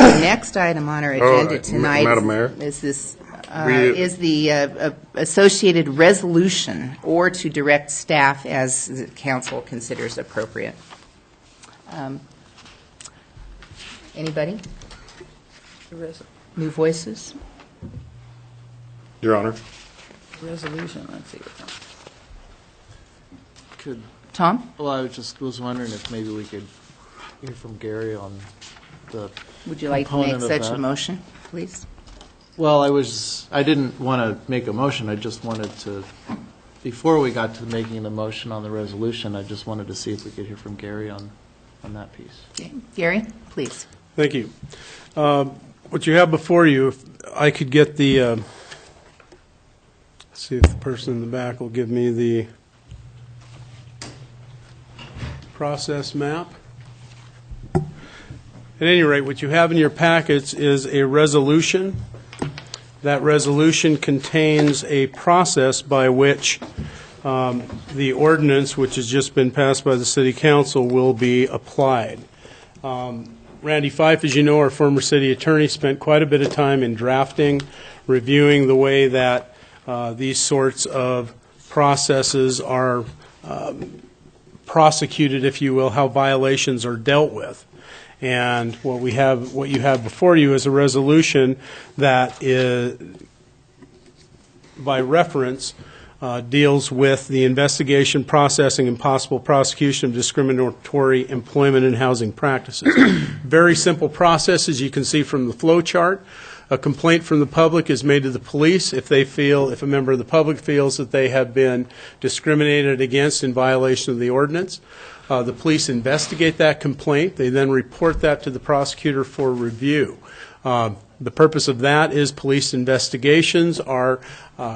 The next item on our agenda tonight Madam Mayor? is the associated resolution, or to direct staff as the council considers appropriate. Anybody? New voices? Your Honor. Resolution, let's see. Could, Tom? well, I just was wondering if maybe we could hear from Gary on the Would you like to make component of such a that. motion, please? Well, I didn't want to make a motion, I just wanted to, before we got to making the motion on the resolution, I just wanted to see if we could hear from Gary on that piece. Okay. Gary, please. Thank you. What you have before you, if I could get the, let's see if the person in the back will give me the process map. At any rate, what you have in your packets is a resolution. That resolution contains a process by which the ordinance, which has just been passed by the City Council, will be applied. Randy Fife, as you know, our former city attorney, spent quite a bit of time in drafting, reviewing the way that these sorts of processes are prosecuted, if you will, how violations are dealt with. And what you have before you is a resolution that is, by reference, deals with the investigation, processing, and possible prosecution of discriminatory employment and housing practices. Very simple process, as you can see from the flow chart. A complaint from the public is made to the police if a member of the public feels that they have been discriminated against in violation of the ordinance. The police investigate that complaint. They then report that to the prosecutor for review. The purpose of that is police investigations are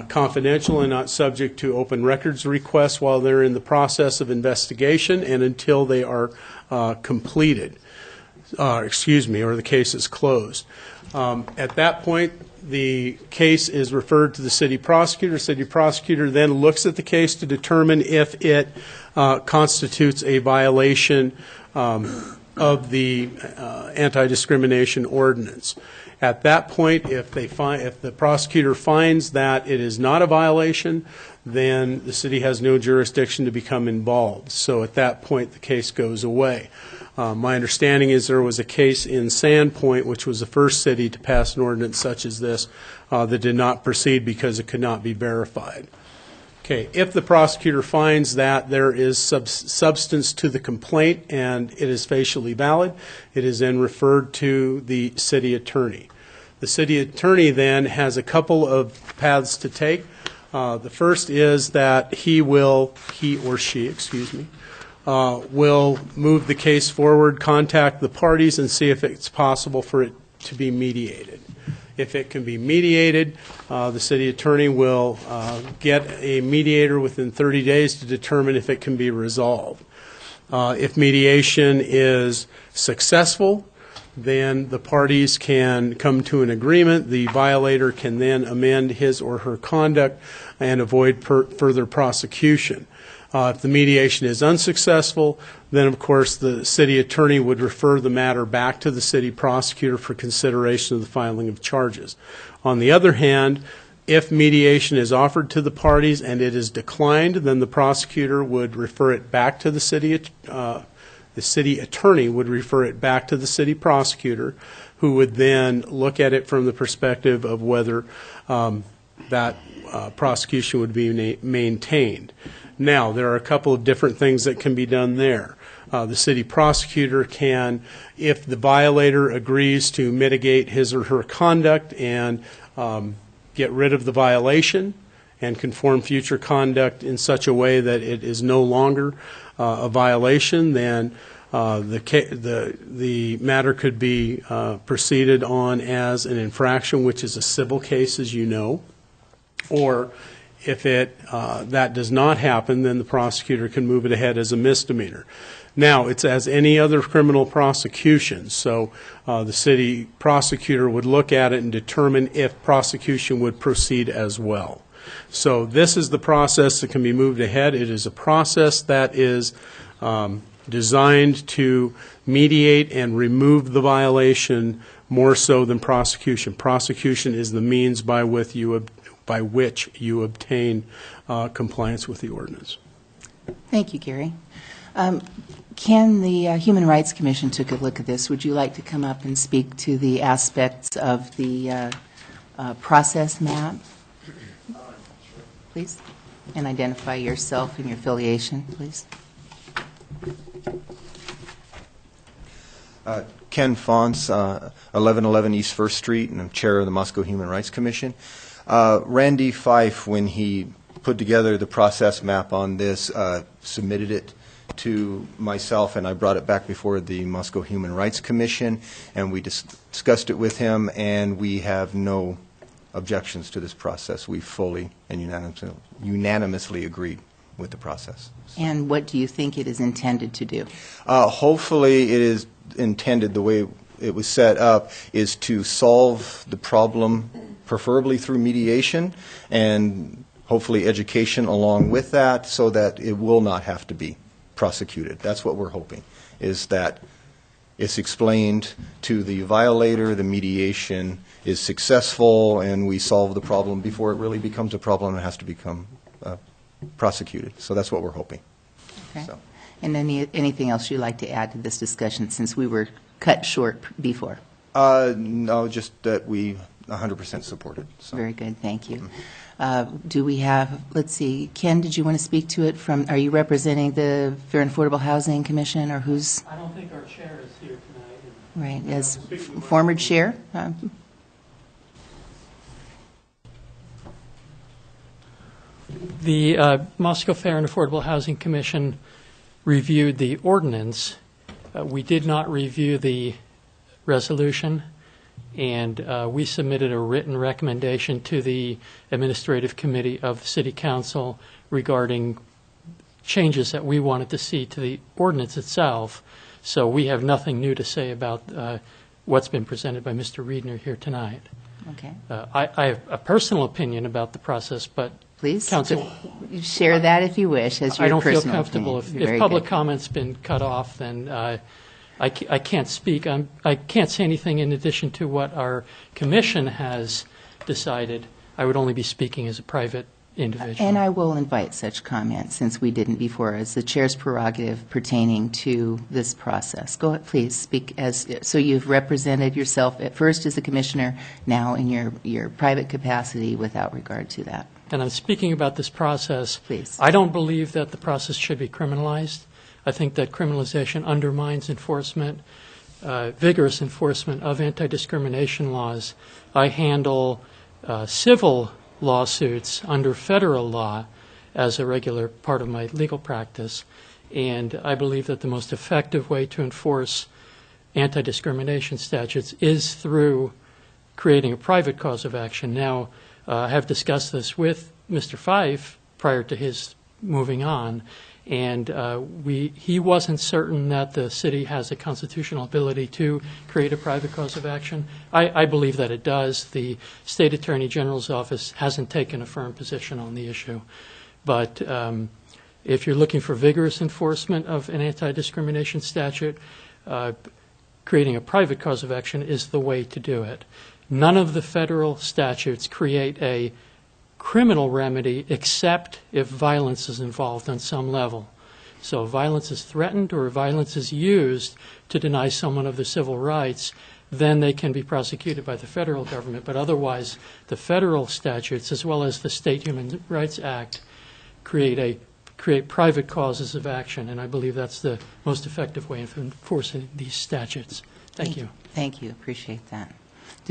confidential and not subject to open records requests while they're in the process of investigation and until they are completed, or the case is closed. At that point, the case is referred to the city prosecutor. The city prosecutor then looks at the case to determine if it constitutes a violation of the anti-discrimination ordinance. At that point, if the prosecutor finds that it is not a violation, then the city has no jurisdiction to become involved. So at that point, the case goes away. My understanding is there was a case in Sandpoint, which was the first city to pass an ordinance such as this, that did not proceed because it could not be verified. Okay, if the prosecutor finds that there is substance to the complaint and it is facially valid, it is then referred to the city attorney. The city attorney then has a couple of paths to take. The first is that he or she will move the case forward, contact the parties, and see if it's possible for it to be mediated. If it can be mediated, the city attorney will get a mediator within 30 days to determine if it can be resolved. If mediation is successful, then the parties can come to an agreement. The violator can then amend his or her conduct and avoid further prosecution. If the mediation is unsuccessful, then of course the city attorney would refer the matter back to the city prosecutor for consideration of the filing of charges. On the other hand, if mediation is offered to the parties and it is declined, then the prosecutor would refer it back to the city attorney would refer it back to the city prosecutor, who would then look at it from the perspective of whether that prosecution would be maintained. Now, there are a couple of different things that can be done there. The city prosecutor can, if the violator agrees to mitigate his or her conduct and get rid of the violation and conform future conduct in such a way that it is no longer a violation, then the matter could be proceeded on as an infraction, which is a civil case, as you know. Or if that does not happen, then the prosecutor can move it ahead as a misdemeanor. Now, it's as any other criminal prosecution, so the city prosecutor would look at it and determine if prosecution would proceed as well. So this is the process that can be moved ahead. It is a process that is designed to mediate and remove the violation more so than prosecution. Prosecution is the means by which you obtain compliance with the ordinance. Thank you, Gary. Ken, the Human Rights Commission took a look at this. Would you like to come up and speak to the aspects of the process map? Please. And identify yourself and your affiliation, please. Ken Fonce, 1111 East 1st Street, and I'm chair of the Moscow Human Rights Commission. Randy Fife, when he put together the process map on this, submitted it to myself, and I brought it back before the Moscow Human Rights Commission, and we discussed it with him, and we have no objections to this process. We fully and unanimously agreed with the process. And what do you think it is intended to do? Hopefully it is intended, the way it was set up, is to solve the problem, preferably through mediation, and hopefully education along with that, so that it will not have to be prosecuted. That's what we're hoping, is that it's explained to the violator, the mediation is successful, and we solve the problem before it really becomes a problem and has to become prosecuted. So that's what we're hoping. Okay. So. And anything else you'd like to add to this discussion, since we were cut short before? No, just that we 100% support it. So. Very good, thank you. Do we have, let's see, Ken, did you want to speak to it from, are you representing the Fair and Affordable Housing Commission, or who's? I don't think our chair is here tonight. Right, as former chair? The Moscow Fair and Affordable Housing Commission reviewed the ordinance. We did not review the resolution, and we submitted a written recommendation to the Administrative Committee of the City Council regarding changes that we wanted to see to the ordinance itself. So we have nothing new to say about what's been presented by Mr. Riedner here tonight. Okay. I have a personal opinion about the process, but Please, Council, share that if you wish, as your I don't feel personal comfortable. opinion. If public comment's been cut off, then I can't speak. I can't say anything in addition to what our commission has decided. I would only be speaking as a private individual. And I will invite such comment, since we didn't before, as the chair's prerogative pertaining to this process. Go ahead, please, speak as, so you've represented yourself at first as a commissioner, now in your private capacity without regard to that. And I'm speaking about this process. Please. I don't believe that the process should be criminalized. I think that criminalization undermines enforcement, vigorous enforcement of anti-discrimination laws. I handle civil lawsuits under federal law as a regular part of my legal practice, and I believe that the most effective way to enforce anti-discrimination statutes is through creating a private cause of action. Now, I have discussed this with Mr. Fife prior to his moving on, and he wasn't certain that the city has a constitutional ability to create a private cause of action. I believe that it does. The State Attorney General's office hasn't taken a firm position on the issue. But if you're looking for vigorous enforcement of an anti-discrimination statute, creating a private cause of action is the way to do it. None of the federal statutes create a criminal remedy except if violence is involved on some level. So if violence is threatened or violence is used to deny someone of their civil rights, then they can be prosecuted by the federal government. But otherwise, the federal statutes, as well as the State Human Rights Act, create private causes of action, and I believe that's the most effective way of enforcing these statutes. Thank you. Thank you. Appreciate that.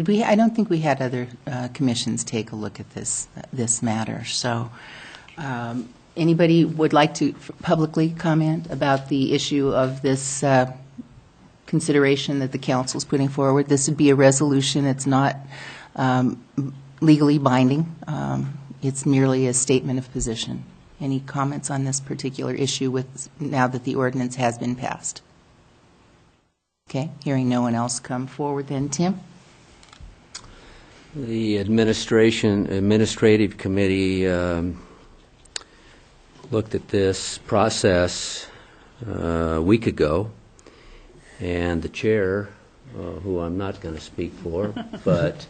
I don't think we had other commissions take a look at this matter. So anybody would like to publicly comment about the issue of this consideration that the council is putting forward? This would be a resolution. It's not legally binding. It's merely a statement of position. Any comments on this particular issue now that the ordinance has been passed? Okay. Hearing no one else come forward, then Tim? The administrative committee looked at this process a week ago, and the chair, who I'm not going to speak for, but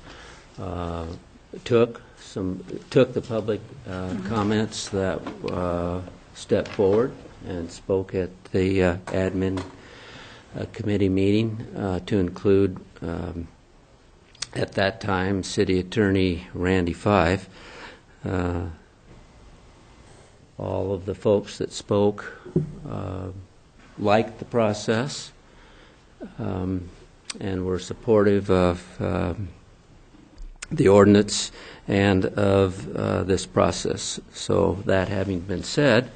took the public comments that stepped forward and spoke at the admin committee meeting to include, at that time, City Attorney Randy Fife. All of the folks that spoke liked the process and were supportive of the ordinance and of this process. So that having been said,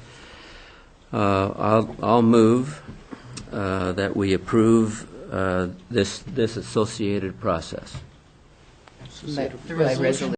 I'll move that we approve this associated process. By resolution.